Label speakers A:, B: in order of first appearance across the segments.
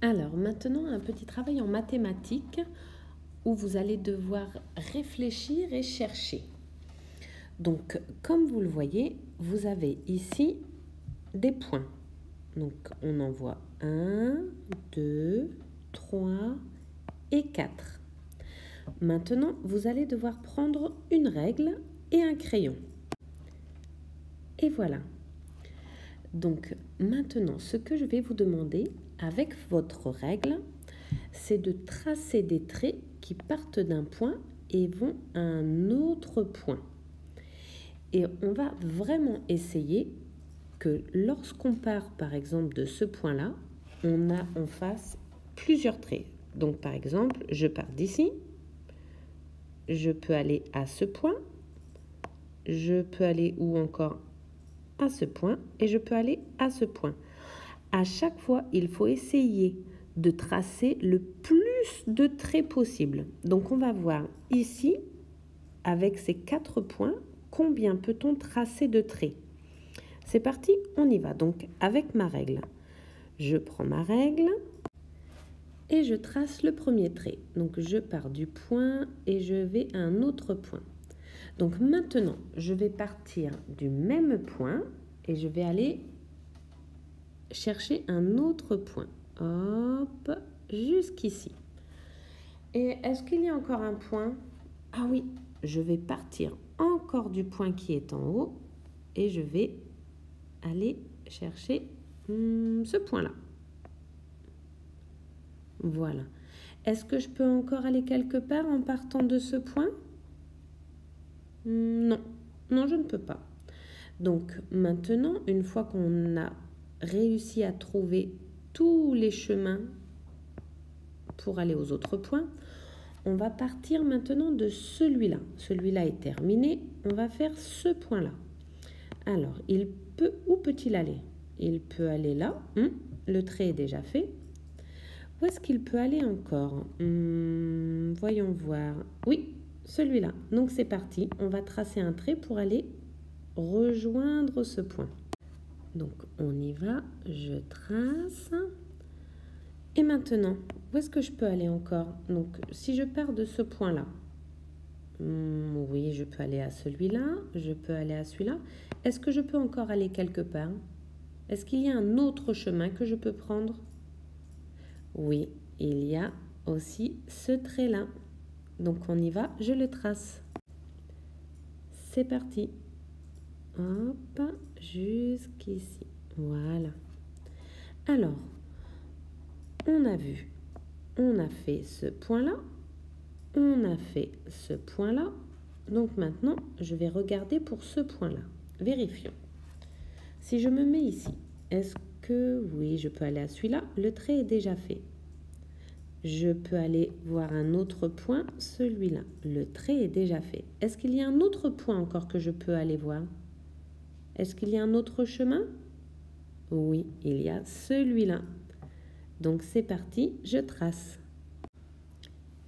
A: Alors maintenant, un petit travail en mathématiques où vous allez devoir réfléchir et chercher. Donc, comme vous le voyez, vous avez ici des points. Donc, on en voit 1, 2, 3 et 4. Maintenant, vous allez devoir prendre une règle et un crayon. Et voilà. Donc, maintenant, ce que je vais vous demander avec votre règle, c'est de tracer des traits qui partent d'un point et vont à un autre point. Et on va vraiment essayer que lorsqu'on part par exemple de ce point-là, on a en face plusieurs traits. Donc par exemple, je pars d'ici, je peux aller à ce point, je peux aller ou encore à ce point et je peux aller à ce point. À chaque fois, il faut essayer de tracer le plus de traits possible. Donc on va voir ici, avec ces 4 points, combien peut-on tracer de traits. C'est parti, on y va. Donc avec ma règle, je prends ma règle et je trace le premier trait. Donc je pars du point et je vais à un autre point. Donc maintenant, je vais partir du même point et je vais aller chercher un autre point. Hop, jusqu'ici. Et est-ce qu'il y a encore un point? Ah oui, je vais partir encore du point qui est en haut et je vais aller chercher ce point-là. Voilà. Est-ce que je peux encore aller quelque part en partant de ce point? Non, non, je ne peux pas. Donc maintenant, une fois qu'on a réussi à trouver tous les chemins pour aller aux autres points, on va partir maintenant de celui-là. Celui-là est terminé, on va faire ce point-là. Alors, où peut-il aller? Il peut aller là, le trait est déjà fait. Où est-ce qu'il peut aller encore? Voyons voir. Oui, celui-là. Donc c'est parti, on va tracer un trait pour aller rejoindre ce point. Donc on y va, je trace. Et maintenant, où est-ce que je peux aller encore? Donc si je pars de ce point-là, oui, je peux aller à celui-là, je peux aller à celui-là. Est-ce que je peux encore aller quelque part? Est-ce qu'il y a un autre chemin que je peux prendre? Oui, il y a aussi ce trait-là. Donc on y va, je le trace. C'est parti. Hop, jusqu'ici. Voilà. Alors, on a vu, on a fait ce point-là, on a fait ce point-là. Donc maintenant, je vais regarder pour ce point-là. Vérifions. Si je me mets ici, est-ce que, oui, je peux aller à celui-là? Le trait est déjà fait. Je peux aller voir un autre point, celui-là. Le trait est déjà fait. Est-ce qu'il y a un autre point encore que je peux aller voir? Est-ce qu'il y a un autre chemin? Oui, il y a celui-là. Donc c'est parti, je trace.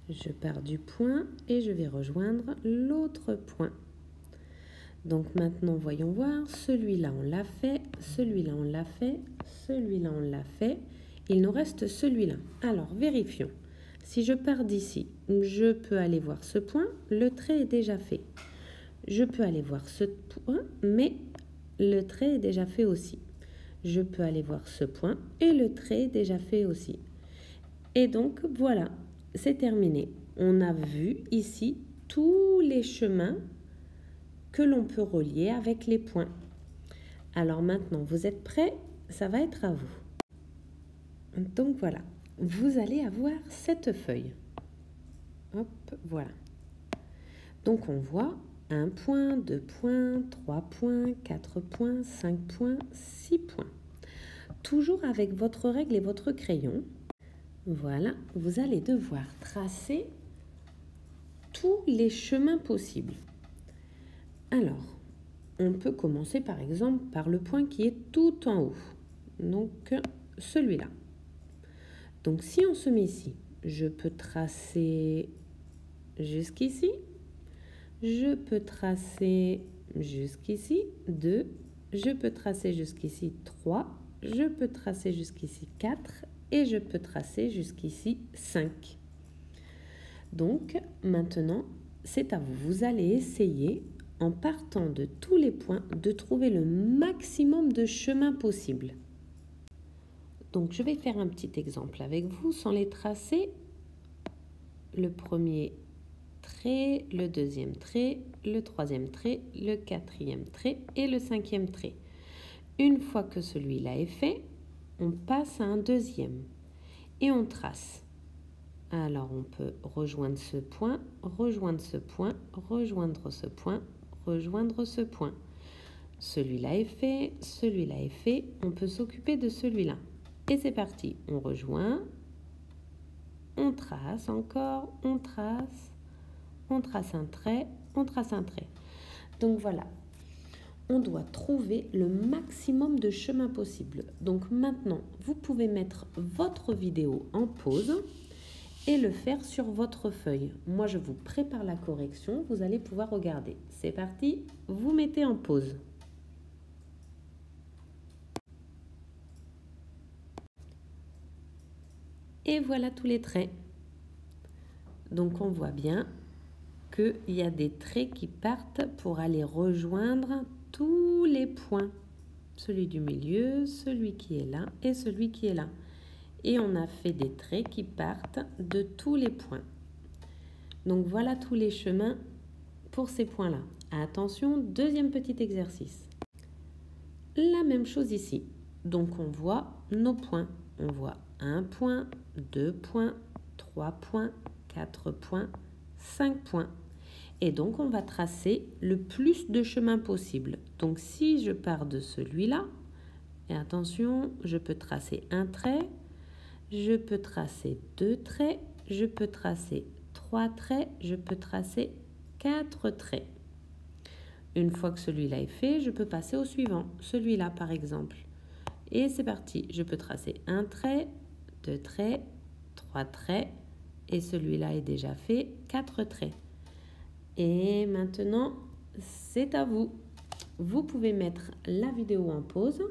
A: Je pars du point et je vais rejoindre l'autre point. Donc maintenant, voyons voir. Celui-là, on l'a fait. Celui-là, on l'a fait. Celui-là, on l'a fait. Il nous reste celui-là. Alors, vérifions. Si je pars d'ici, je peux aller voir ce point. Le trait est déjà fait. Je peux aller voir ce point, mais le trait est déjà fait aussi. Je peux aller voir ce point et le trait est déjà fait aussi. Et donc, voilà, c'est terminé. On a vu ici tous les chemins que l'on peut relier avec les points. Alors maintenant, vous êtes prêts? Ça va être à vous. Donc voilà, vous allez avoir cette feuille. Hop, voilà. Donc on voit 1 point, 2 points, 3 points, 4 points, 5 points, 6 points. Toujours avec votre règle et votre crayon. Voilà, vous allez devoir tracer tous les chemins possibles. Alors, on peut commencer par exemple par le point qui est tout en haut. Donc, celui-là. Donc, si on se met ici, je peux tracer jusqu'ici. Je peux tracer jusqu'ici 2. Je peux tracer jusqu'ici 3. Je peux tracer jusqu'ici 4 et je peux tracer jusqu'ici 5. Donc maintenant, c'est à vous. Vous allez essayer, en partant de tous les points, de trouver le maximum de chemins possible. Donc je vais faire un petit exemple avec vous sans les tracer. Le premier trait, le deuxième trait, le troisième trait, le quatrième trait et le cinquième trait. Une fois que celui-là est fait, on passe à un deuxième et on trace. Alors on peut rejoindre ce point, rejoindre ce point, rejoindre ce point, rejoindre ce point. Celui-là est fait, celui-là est fait, on peut s'occuper de celui-là. Et c'est parti, on rejoint, on trace encore, on trace un trait, on trace un trait. Donc voilà, on doit trouver le maximum de chemins possible. Donc maintenant, vous pouvez mettre votre vidéo en pause et le faire sur votre feuille. Moi, je vous prépare la correction, vous allez pouvoir regarder. C'est parti, vous mettez en pause. Et voilà tous les traits. Donc on voit bien qu'il y a des traits qui partent pour aller rejoindre tous les points. Celui du milieu, celui qui est là et celui qui est là. Et on a fait des traits qui partent de tous les points. Donc voilà tous les chemins pour ces points-là. Attention, deuxième petit exercice. La même chose ici. Donc on voit nos points. On voit 1 point, 2 points, 3 points, 4 points, 5 points. Et donc on va tracer le plus de chemins possible. Donc si je pars de celui-là, et attention, je peux tracer un trait, je peux tracer 2 traits, je peux tracer 3 traits, je peux tracer 4 traits. Une fois que celui-là est fait, je peux passer au suivant, celui-là par exemple. Et c'est parti, je peux tracer un trait, 2 traits, 3 traits, et celui-là est déjà fait, 4 traits. Et maintenant, c'est à vous. Vous pouvez mettre la vidéo en pause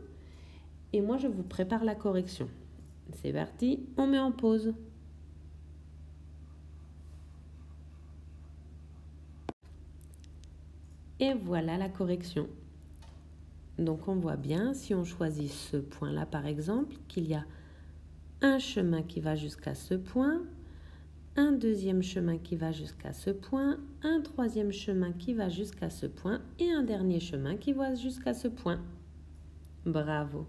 A: et moi, je vous prépare la correction. C'est parti, on met en pause. Et voilà la correction. Donc, on voit bien, si on choisit ce point-là, par exemple, qu'il y a un chemin qui va jusqu'à ce point, un deuxième chemin qui va jusqu'à ce point, un troisième chemin qui va jusqu'à ce point et un dernier chemin qui va jusqu'à ce point. Bravo!